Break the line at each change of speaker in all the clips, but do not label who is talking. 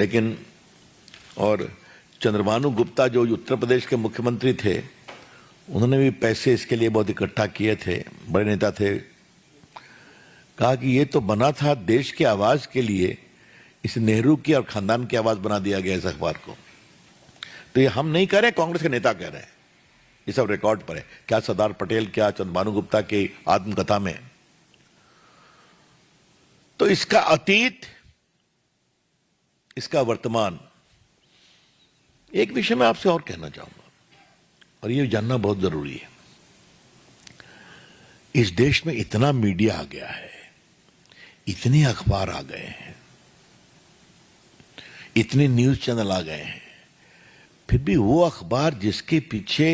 लेकिन और चंद्रभानु गुप्ता जो उत्तर प्रदेश के मुख्यमंत्री थे, उन्होंने भी पैसे इसके लिए बहुत इकट्ठा किए थे, बड़े नेता थे। कहा कि ये तो बना था देश की आवाज के लिए, इस नेहरू की और खानदान की आवाज बना दिया गया इस अखबार को। तो ये हम नहीं कह रहे, कांग्रेस के नेता कह रहे हैं, ये सब रिकॉर्ड पर है। क्या सरदार पटेल, क्या चंद्रभानु गुप्ता की आत्मकथा में। तो इसका अतीत, इसका वर्तमान। एक विषय मैं आपसे और कहना चाहूंगा, और ये जानना बहुत जरूरी है। इस देश में इतना मीडिया आ गया है, इतने अखबार आ गए हैं, इतने न्यूज चैनल आ गए हैं, फिर भी वो अखबार जिसके पीछे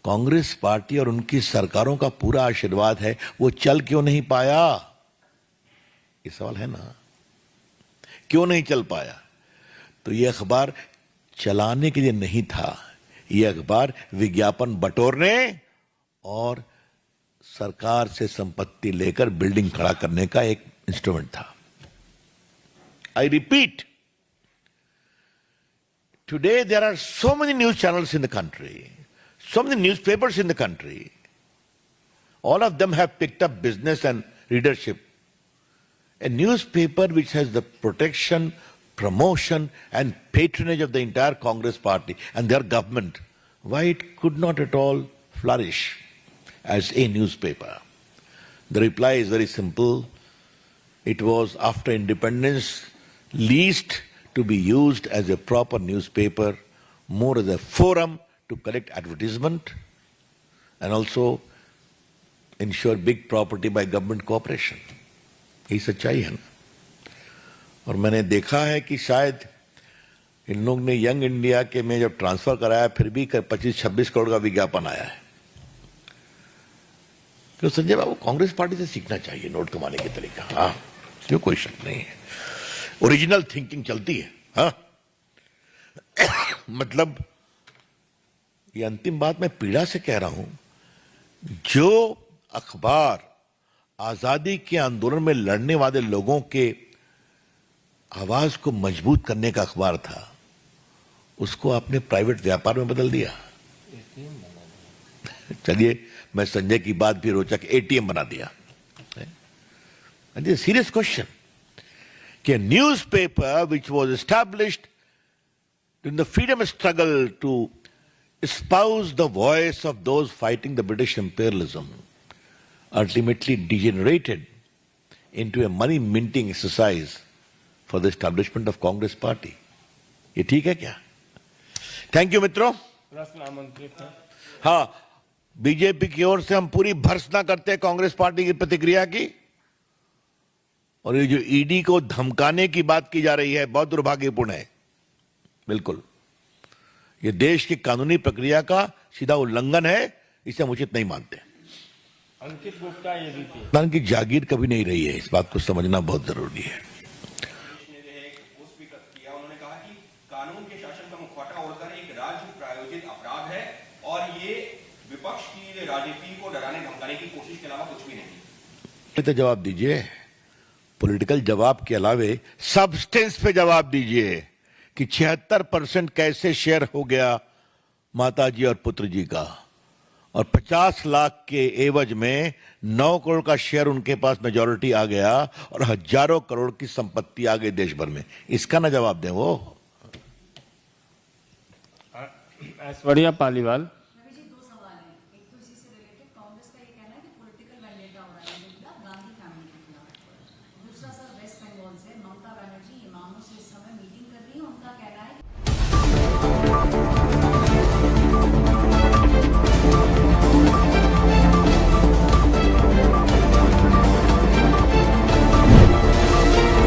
कांग्रेस पार्टी और उनकी सरकारों का पूरा आशीर्वाद है, वो चल क्यों नहीं पाया? ये सवाल है ना, क्यों नहीं चल पाया? तो ये अखबार चलाने के लिए नहीं था, ये अखबार विज्ञापन बटोरने और सरकार से संपत्ति लेकर बिल्डिंग खड़ा करने का एक इंस्ट्रूमेंट था। I repeat, today there are so many news channels in the country, so many newspapers in the country. All of them have picked up business and readership. A newspaper which has the protection, promotion and patronage of the entire Congress party and their government, why it could not at all flourish as a newspaper? The reply is very simple. It was after independence least to be used as a proper newspaper, more as a forum to collect advertisement and also ensure big property by government cooperation. यही सच्चाई है ना। और मैंने देखा है कि शायद इन लोग ने यंग इंडिया के में जब ट्रांसफर कराया, फिर भी 25-26 करोड़ का विज्ञापन आया है। तो संजय बाबू, कांग्रेस पार्टी से सीखना चाहिए नोट कमाने के तरीका। हाँ, इसमें कोई शक नहीं है, ओरिजिनल थिंकिंग चलती है। हाँ मतलब ये अंतिम बात मैं पीड़ा से कह रहा हूं, जो अखबार आजादी के आंदोलन में लड़ने वाले लोगों के आवाज को मजबूत करने का अखबार था, उसको आपने प्राइवेट व्यापार में बदल दिया। चलिए, मैं संजय की बात भी रोचक, एटीएम बना दिया। सीरियस क्वेश्चन कि a newspaper which was established in the freedom struggle to espouse the voice of those fighting the British imperialism ultimately degenerated into a money minting exercise for the establishment of Congress party. ये ठीक है क्या? Thank you मित्रों। हाँ, BJP की ओर से हम पूरी भर्त्सना करते हैं कांग्रेस पार्टी की प्रतिक्रिया की, और ये जो ईडी को धमकाने की बात की जा रही है, बहुत दुर्भाग्यपूर्ण है। बिल्कुल, ये देश की कानूनी प्रक्रिया का सीधा उल्लंघन है, इसे हम उचित नहीं मानते।
अंकित गुप्ता
हिंदुस्तान की जागीर कभी नहीं रही है, इस बात को समझना बहुत जरूरी है।
उन्होंने कहा कि कानून के शासन का मुखौटा ओढ़कर एक राज्य प्रायोजित अपराध है और ये विपक्ष की राजनीति को डराने धमकाने की कोशिश के अलावा कुछ भी नहीं।
तो जवाब दीजिए, पॉलिटिकल जवाब के अलावे सब्सटेंस पे जवाब दीजिए कि 76% कैसे शेयर हो गया माताजी और पुत्र जी का, और 50 लाख के एवज में 9 करोड़ का शेयर उनके पास मेजॉरिटी आ गया और हजारों करोड़ की संपत्ति आ गई देश भर में। इसका ना जवाब दें वो।
ऐश्वर्या पालीवाल।